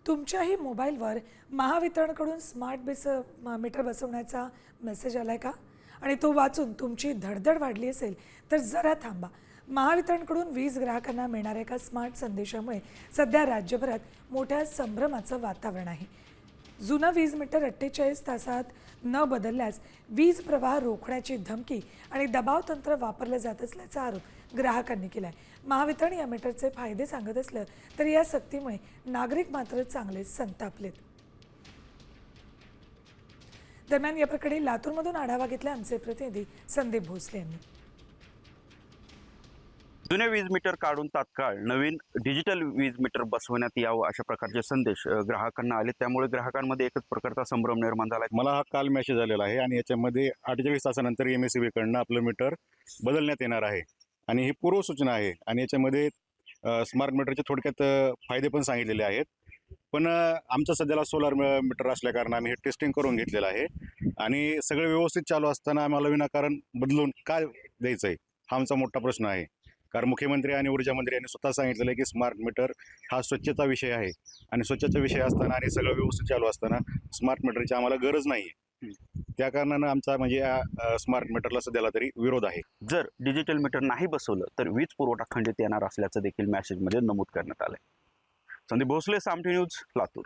तुमच्याही मोबाईलवर महावितरणकडून मीटर बसवण्याचा मेसेज आलाय का? आणि तो वाचून तुमची धडधड वाढली असेल तर जरा थांबा. महावितरणकडून वीज ग्राहकांना मिळणाऱ्या एका स्मार्ट संदेशामुळे सध्या राज्यभरात मोठ्या संभ्रमाचं वातावरण आहे. जुनं वीज मीटर 48 तासात न बदलल्यास वीज प्रवाह रोखण्याची धमकी आणि दबाव तंत्र वापरलं जात असल्याचा आरोप ग्राहकांनी केलाय. महावितरण या मीटरचे फायदे सांगत असलं तरी या सक्तीमुळे नागरिक मात्र चांगले संतापलेत. दरम्यान या प्रकरणी लातूरमधून आढावा घेतला आमचे प्रतिनिधी संदीप भोसले यांनी. जुने वीज मीटर काढून तात्काळ नवीन डिजिटल वीज मीटर बसवण्यात यावं अशा प्रकारचे संदेश ग्राहकांना आले. त्यामुळे ग्राहकांमध्ये एकच प्रकारचा संभ्रम निर्माण झाला. मला हा काल मेसेज आलेला आहे आणि याच्यामध्ये 48 तासानंतर MSEB कडनं आपलं मीटर बदलण्यात येणार आहे आणि ही पूर्वसूचना आहे. आणि याच्यामध्ये स्मार्ट मीटरचे थोडक्यात फायदे पण सांगितलेले आहेत. पण आमचं सध्याला सोलार मीटर असल्या कारण आम्ही हे टेस्टिंग करून घेतलेलं आहे आणि सगळं व्यवस्थित चालू असताना आम्हाला विनाकारण बदलून काय द्यायचं आहे हा आमचा मोठा प्रश्न आहे. कारण मुख्यमंत्री आणि ऊर्जा मंत्री यांनी स्वतः सांगितलेलं आहे की स्मार्ट मीटर हा स्वच्छता विषय आहे आणि स्वच्छता विषय असताना आणि सगळं व्यवस्थित चालू असताना स्मार्ट मीटरची आम्हाला गरज नाही आहे. त्या कारणानं आमचा म्हणजे या स्मार्ट मीटरला सध्याला तरी विरोध आहे. जर डिजिटल मीटर नाही बसवलं तर वीज पुरवठा खंडित येणार असल्याचं देखील मेसेजमध्ये नमूद करण्यात आलंय. संदीप भोसले, सामठी न्यूज, लातूर.